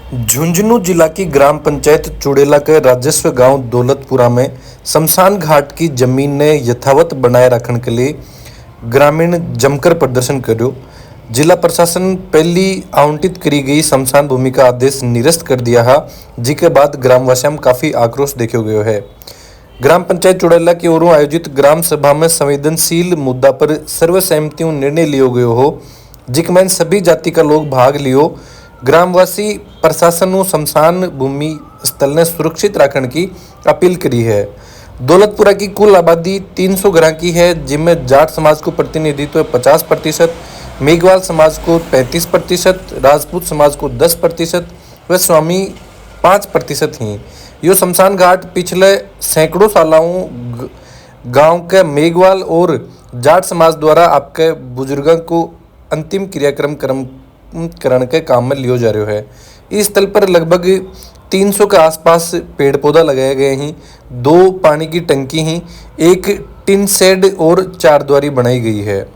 झुंझुनू जिला की ग्राम पंचायत चुड़ेला के राजस्व गांव दौलतपुरा में शमशान घाट की जमीन ने यथावत बनाए रखने के लिए ग्रामीण जमकर प्रदर्शन कर्यो। जिला प्रशासन पहली आवंटित करी गई शमशान भूमि का आदेश निरस्त कर दिया है, जिसके बाद ग्रामवासियों में काफी आक्रोश देखो गयो है। ग्राम पंचायत चुड़ेला की ओर आयोजित ग्राम सभा में संवेदनशील मुद्दा पर सर्वसहमति निर्णय लियो गयो हो, जिसमें सभी जाति का लोग भाग लियो। ग्रामवासी प्रशासन को शमशान भूमि स्थल ने सुरक्षित रखने की अपील करी है। दौलतपुरा की कुल आबादी 300 घर की है, जिनमें जाट समाज को प्रतिनिधित्व 50%, मेघवाल समाज को 35%, राजपूत समाज को 10% व स्वामी 5% ही। यो शमशान घाट पिछले सैकड़ों सालों गांव के मेघवाल और जाट समाज द्वारा आपके बुजुर्गों को अंतिम क्रियाक्रम करण के काम में लियो जा रहा है। इस स्थल पर लगभग 300 के आसपास पेड़ पौधा लगाए गए हैं, 2 पानी की टंकी हैं, एक टिन शेड और 4 द्वारी बनाई गई है।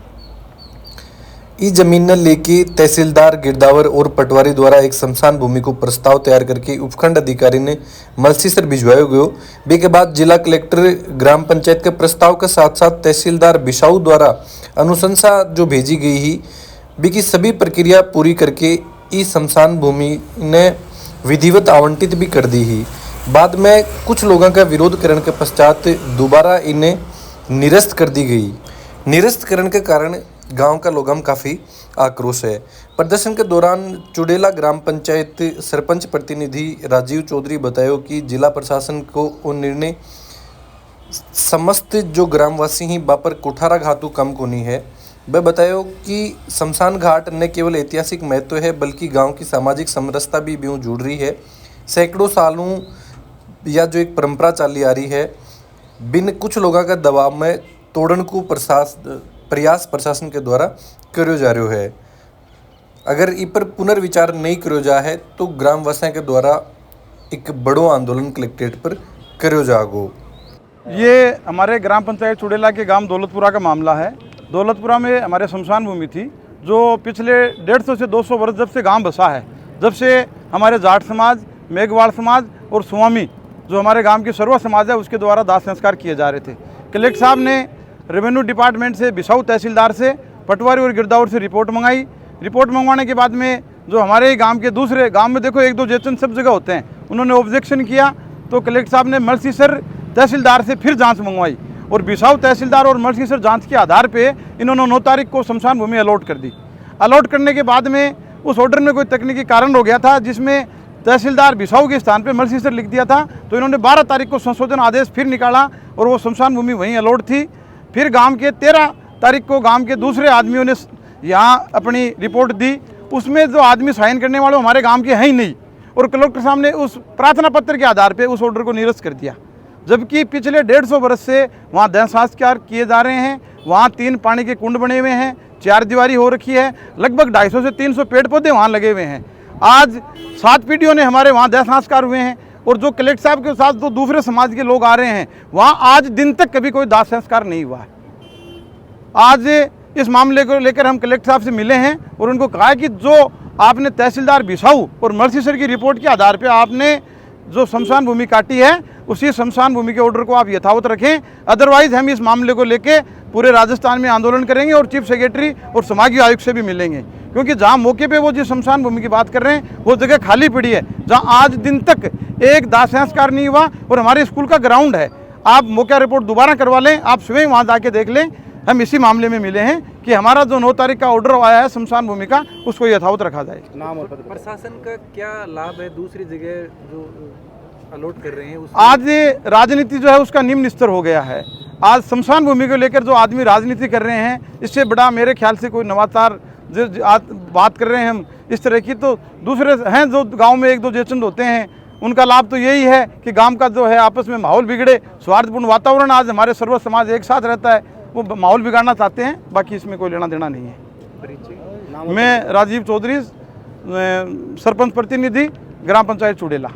इस जमीन ने लेके तहसीलदार गिरदावर और पटवारी द्वारा एक शमशान भूमि को प्रस्ताव तैयार करके उपखंड अधिकारी ने मलसीसर भिजवाया गयो। बे के बाद जिला कलेक्टर ग्राम पंचायत के प्रस्ताव के साथ साथ तहसीलदार बिसाऊ द्वारा अनुशंसा जो भेजी गई ही बी की सभी प्रक्रिया पूरी करके इस शमशान भूमि ने विधिवत आवंटित भी कर दी ही। बाद में कुछ लोगों का विरोध करने के पश्चात दोबारा इन्हें निरस्त कर दी गई। निरस्त करने के कारण गांव का लोगों में काफ़ी आक्रोश है। प्रदर्शन के दौरान चुड़ेला ग्राम पंचायत सरपंच प्रतिनिधि राजीव चौधरी बतायो कि जिला प्रशासन को वो निर्णय समस्त जो ग्रामवासी ही बापर कुठारा घातु कम कोनी है। वह बतायो कि शमशान घाट न केवल ऐतिहासिक महत्व है, बल्कि गांव की सामाजिक समरसता भी यूँ जुड़ रही है। सैकड़ों सालों या जो एक परंपरा चली आ रही है, बिन कुछ लोगों का दबाव में तोड़न को प्रयास प्रशासन के द्वारा करो जा रहा है। अगर इ पर पुनर्विचार नहीं करो जा है तो ग्रामवासियों के द्वारा एक बड़ो आंदोलन कलेक्ट्रेट पर करो जागो। ये हमारे ग्राम पंचायत चुड़ेला के गांव दौलतपुरा का मामला है। दौलतपुरा में हमारे शमशान भूमि थी, जो पिछले 150 से 200 वर्ष जब से गांव बसा है, जब से हमारे जाट समाज, मेघवाल समाज और स्वामी जो हमारे गांव की सर्व समाज है उसके द्वारा दाह संस्कार किए जा रहे थे। कलेक्टर साहब ने रेवेन्यू डिपार्टमेंट से, बिसाऊ तहसीलदार से, पटवारी और गिरदावर से रिपोर्ट मंगाई। रिपोर्ट मंगवाने के बाद में जो हमारे गाँव के दूसरे गाँव में देखो 1-2 जेचन सब जगह होते हैं, उन्होंने ऑब्जेक्शन किया तो कलेक्टर साहब ने मलसीसर तहसीलदार से फिर जाँच मंगवाई और बिसाऊ तहसीलदार और मलसीसर जांच के आधार पे इन्होंने 9 तारीख को शमशान भूमि अलॉट कर दी। अलॉट करने के बाद में उस ऑर्डर में कोई तकनीकी कारण हो गया था, जिसमें तहसीलदार बिसाऊ के स्थान पे मलसीसर लिख दिया था, तो इन्होंने 12 तारीख को संशोधन आदेश फिर निकाला और वो शमशान भूमि वहीं अलॉट थी। फिर गाँव के 13 तारीख को गाँव के दूसरे आदमियों ने यहाँ अपनी रिपोर्ट दी, उसमें जो आदमी साइन करने वाले हमारे गाँव के हैं ही नहीं, और कलेक्टर साहब ने उस प्रार्थना पत्र के आधार पर उस ऑर्डर को निरस्त कर दिया। जबकि पिछले 150 वर्ष से वहाँ दाह संस्कार किए जा रहे हैं। वहाँ 3 पानी के कुंड बने हुए हैं, 4 दीवारी हो रखी है, लगभग 250 से 300 पेड़ पौधे वहाँ लगे हुए हैं। आज 7 पीढ़ियों ने हमारे वहाँ दाह संस्कार हुए हैं, और जो कलेक्टर साहब के साथ जो दूसरे समाज के लोग आ रहे हैं, वहाँ आज दिन तक कभी कोई दाह संस्कार नहीं हुआ है। आज इस मामले को लेकर हम कलेक्टर साहब से मिले हैं और उनको कहा है कि जो आपने तहसीलदार बिसाऊ और मलसीसर की रिपोर्ट के आधार पर आपने जो शमशान भूमि काटी है, उसी शमशान भूमि के ऑर्डर को आप यथावत रखें, अदरवाइज हम इस मामले को लेके पूरे राजस्थान में आंदोलन करेंगे और चीफ सेक्रेटरी और समाजी आयुक्त से भी मिलेंगे। क्योंकि जहां मौके पे वो जिस शमशान भूमि की बात कर रहे हैं वो जगह खाली पड़ी है, जहां आज दिन तक एक दाह संस्कार नहीं हुआ, और हमारे स्कूल का ग्राउंड है। आप मौका रिपोर्ट दोबारा करवा लें, आप स्वयं वहाँ जाके देख लें। हम इसी मामले में मिले हैं कि हमारा जो 9 तारीख का ऑर्डर आया है शमशान भूमि का, उसको यथावत रखा जाए। प्रशासन का क्या लाभ है दूसरी जगह जो अलॉट कर रहे हैं? आज राजनीति जो है उसका निम्न स्तर हो गया है। आज शमशान भूमि को लेकर जो आदमी राजनीति कर रहे हैं, इससे बड़ा मेरे ख्याल से कोई नवाचार जो बात कर रहे हैं हम इस तरह की, तो दूसरे हैं जो गांव में 1-2 जेचंद होते हैं, उनका लाभ तो यही है कि गांव का जो है आपस में माहौल बिगड़े, स्वार्थपूर्ण वातावरण। आज हमारे सर्व समाज एक साथ रहता है, वो माहौल बिगाड़ना चाहते हैं, बाकी इसमें कोई लेना देना नहीं है। मैं राजीव चौधरी, सरपंच प्रतिनिधि, ग्राम पंचायत चुड़ेला।